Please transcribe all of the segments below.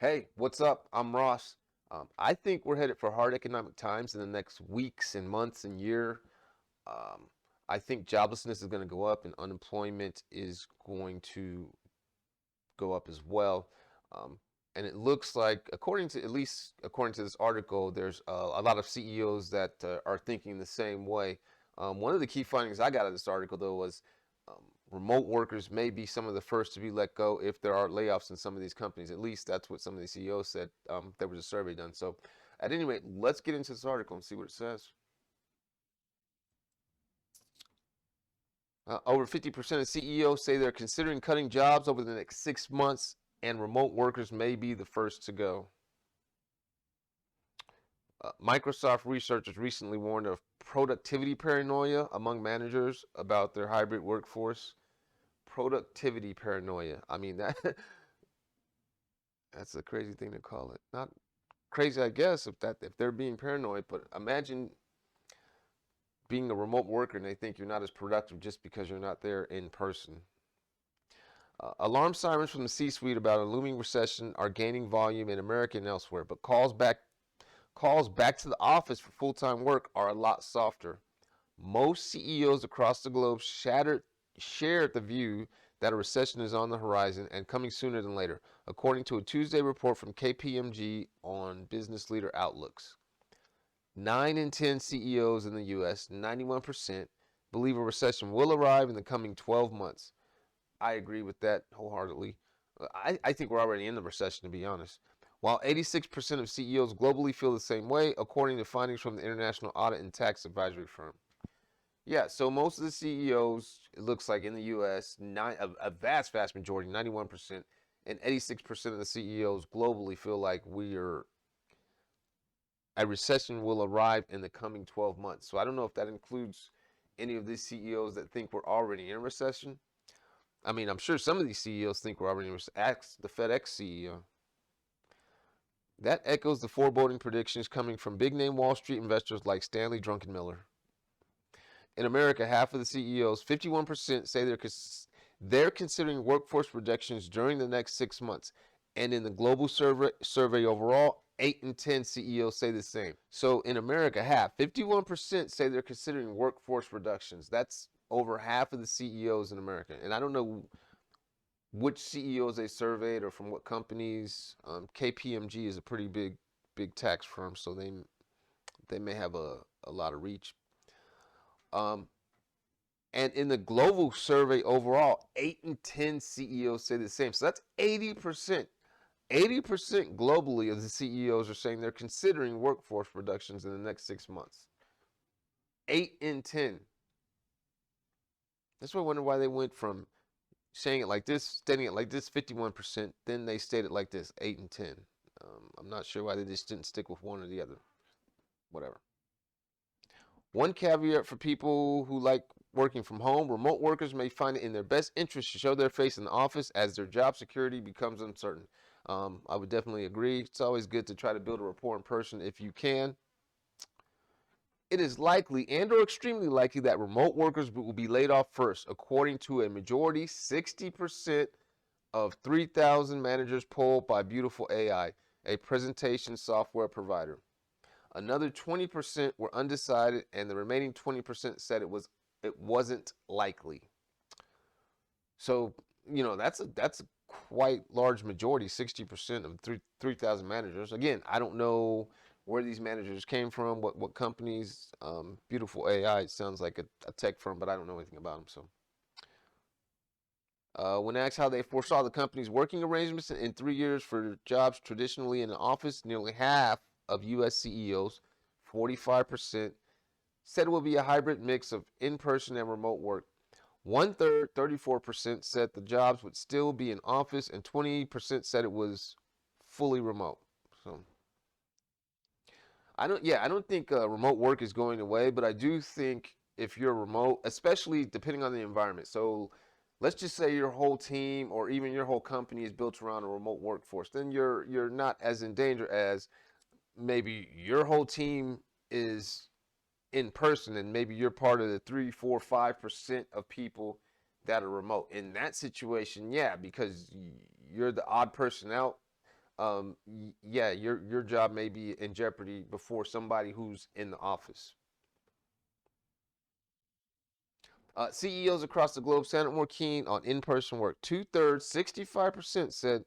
Hey, what's up? I'm Ross. I think we're headed for hard economic times in the next weeks and months and year. Um, I think joblessness is going to go up and unemployment is going to go up as well. Um, and it looks like, at least according to this article, there's a lot of CEOs that are thinking the same way. One of the key findings I got out of this article, though, was remote workers may be some of the first to be let go if there are layoffs in some of these companies. At least that's what some of the CEOs said. There was a survey done. So, at any rate, let's get into this article and see what it says. Over 50% of CEOs say they're considering cutting jobs over the next 6 months, and remote workers may be the first to go. Microsoft researchers recently warned of productivity paranoia among managers about their hybrid workforce. Productivity paranoia. I mean that that's a crazy thing to call it. Not crazy, I guess, if they're being paranoid, but imagine being a remote worker and they think you're not as productive just because you're not there in person. Alarm sirens from the C-suite about a looming recession are gaining volume in America and elsewhere, but calls back to the office for full-time work are a lot softer. Most CEOs across the globe shared the view that a recession is on the horizon and coming sooner than later, according to a Tuesday report from KPMG on business leader outlooks. 9 in 10 CEOs in the US, 91%, believe a recession will arrive in the coming 12 months. I agree with that wholeheartedly. I think we're already in the recession, to be honest. While 86% of CEOs globally feel the same way, according to findings from the International Audit and Tax Advisory Firm. Yeah, so most of the CEOs, it looks like in the US, a vast, vast majority, 91%, and 86% of the CEOs globally feel like a recession will arrive in the coming 12 months. So I don't know if that includes any of these CEOs that think we're already in a recession. I mean, I'm sure some of these CEOs think we're already in a recession. Ask the FedEx CEO. That echoes the foreboding predictions coming from big name Wall Street investors like Stanley Druckenmiller. In America, half of the CEOs, 51%, say they're considering workforce reductions during the next 6 months. And in the global survey overall, 8 in 10 CEOs say the same. So in America, half, 51% say they're considering workforce reductions. That's over half of the CEOs in America. And I don't know which CEOs they surveyed or from what companies. KPMG is a pretty big tax firm, so they may have a lot of reach. Um, And in the global survey overall, 8 in 10 CEOs say the same. So that's 80%. 80% globally of the CEOs are saying they're considering workforce reductions in the next 6 months. 8 in 10. That's why I wonder why they went from saying it like this, stating it like this, 51%, then they state it like this, 8 and 10. I'm not sure why they just didn't stick with one or the other. Whatever. One caveat for people who like working from home: remote workers may find it in their best interest to show their face in the office as their job security becomes uncertain. I would definitely agree. It's always good to try to build a rapport in person if you can. It is likely and or extremely likely that remote workers will be laid off first, according to a majority 60% of 3,000 managers polled by Beautiful AI, a presentation software provider. Another 20% were undecided, and the remaining 20% said it wasn't likely. So that's a quite large majority, 60% of 3,000 managers. Again, I don't know where these managers came from, what companies. Beautiful AI, it sounds like a tech firm, but I don't know anything about them. So, when asked how they foresaw the company's working arrangements in 3 years for jobs traditionally in the office, nearly half of U.S. CEOs, 45%, said it will be a hybrid mix of in-person and remote work. One third, 34%, said the jobs would still be in office, and 20% said it was fully remote. So I don't think remote work is going away, but I do think if you're remote, especially depending on the environment. So let's just say your whole team or even your whole company is built around a remote workforce, then you're not as in danger as maybe your whole team is in person and maybe you're part of the 3, 4, 5% of people that are remote. In that situation, yeah, because you're the odd person out. yeah, your job may be in jeopardy before somebody who's in the office. CEOs across the globe sounded more keen on in-person work. Two-thirds, 65% said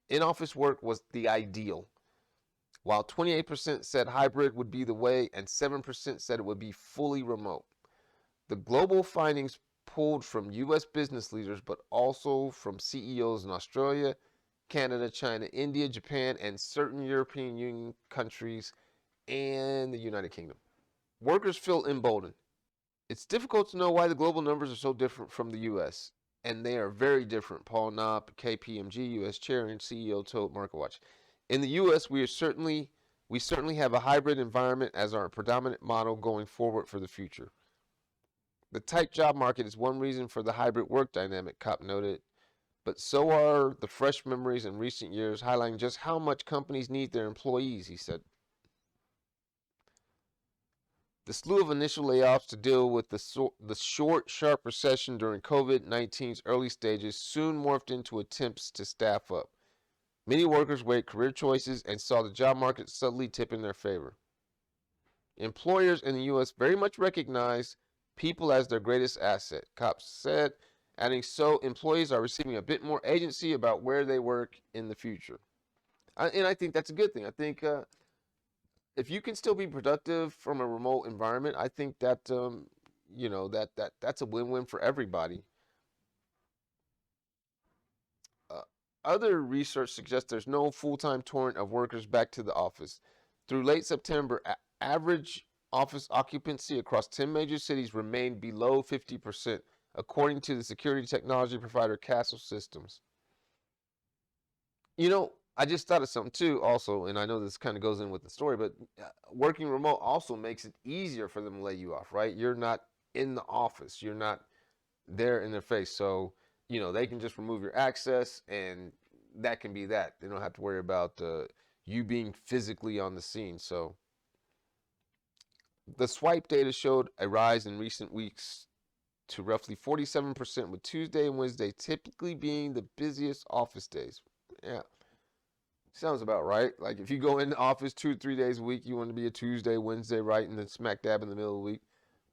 in-office work was the ideal, while 28% said hybrid would be the way, and 7% said it would be fully remote. The global findings pulled from U.S. business leaders, but also from CEOs in Australia, Canada, China, India, Japan, and certain European Union countries and the United Kingdom. Workers feel emboldened. It's difficult to know why the global numbers are so different from the U.S., and they are very different, Paul Knopp, KPMG U.S. Chair and CEO, told MarketWatch. In the U.S., we certainly have a hybrid environment as our predominant model going forward for the future. The tight job market is one reason for the hybrid work dynamic, Kopp noted, but so are the fresh memories in recent years highlighting just how much companies need their employees, he said. The slew of initial layoffs to deal with the short, sharp recession during COVID 19's early stages soon morphed into attempts to staff up. Many workers weighed career choices and saw the job market subtly tip in their favor. Employers in the U.S. very much recognize people as their greatest asset, Kopp said, adding so employees are receiving a bit more agency about where they work in the future. And I think that's a good thing. I think if you can still be productive from a remote environment, I think that that's a win-win for everybody. Uh, Other research suggests there's no full-time torrent of workers back to the office. Through late September, average office occupancy across 10 major cities remained below 50%, according to the security technology provider Castle Systems. I just thought of something too, also, and I know this kind of goes in with the story, but working remote also makes it easier for them to lay you off, right? You're not in the office, you're not there in their face, so they can just remove your access, and that can be that. They don't have to worry about you being physically on the scene. So the swipe data showed a rise in recent weeks to roughly 47%, with Tuesday and Wednesday typically being the busiest office days. Yeah. Sounds about right. Like if you go in the office 2 or 3 days a week, you want to be a Tuesday, Wednesday, right, and then smack dab in the middle of the week.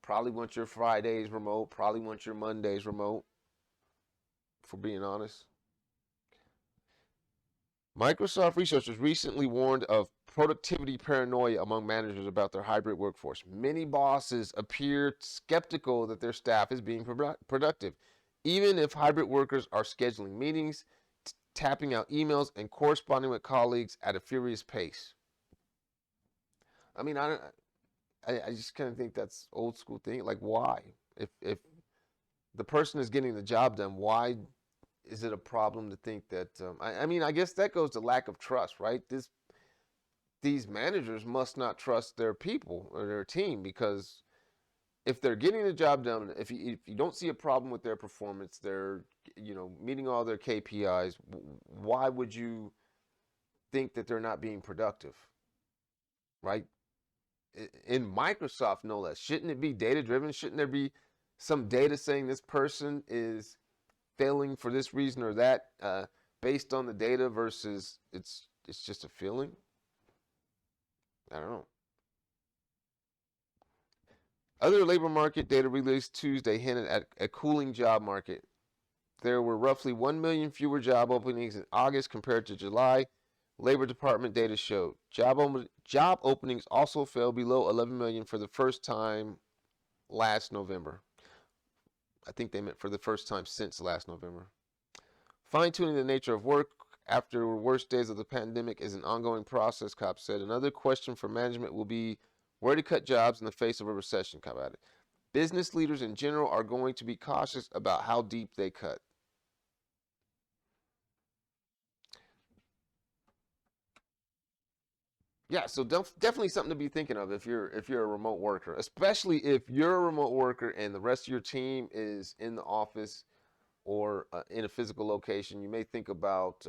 Probably want your Fridays remote. Probably want your Mondays remote. For being honest, Microsoft researchers recently warned of productivity paranoia among managers about their hybrid workforce. Many bosses appear skeptical that their staff is being productive, even if hybrid workers are scheduling meetings, tapping out emails, and corresponding with colleagues at a furious pace. I mean, I just kind of think that's old school thing. Like, why? If the person is getting the job done, why is it a problem to think that? I mean, I guess that goes to lack of trust, right? These managers must not trust their people or their team, because if they're getting the job done, if you don't see a problem with their performance, they're meeting all their KPIs, why would you think that they're not being productive, right? In Microsoft, no less. Shouldn't it be data driven? Shouldn't there be some data saying this person is failing for this reason or that, based on the data, versus it's just a feeling? I don't know. Other labor market data released Tuesday hinted at a cooling job market. There were roughly 1 million fewer job openings in August compared to July, Labor Department data showed. Job openings also fell below 11 million for the first time last November. I think they meant for the first time since last November. Fine-tuning the nature of work after worst days of the pandemic is an ongoing process, Kopp said. Another question for management will be where to cut jobs in the face of a recession, Kopp added. Business leaders in general are going to be cautious about how deep they cut. Yeah, so definitely something to be thinking of if you're a remote worker, especially if you're a remote worker and the rest of your team is in the office or in a physical location. You may think about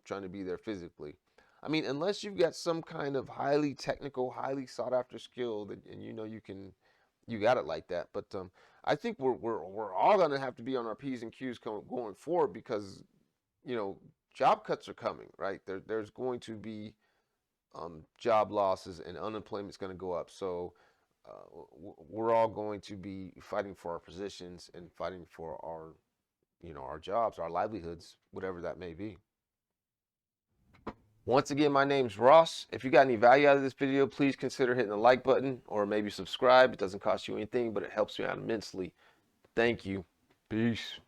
trying to be there physically. I mean, unless you've got some kind of highly technical, highly sought after skill that, and you got it like that. But I think we're all gonna have to be on our P's and Q's going forward, because you know job cuts are coming, right? There's going to be job losses and unemployment's going to go up. So we're all going to be fighting for our positions and fighting for our, our jobs, our livelihoods, whatever that may be. Once again, my name's Ross. If you got any value out of this video, please consider hitting the like button or maybe subscribe. It doesn't cost you anything, but it helps me out immensely. Thank you. Peace.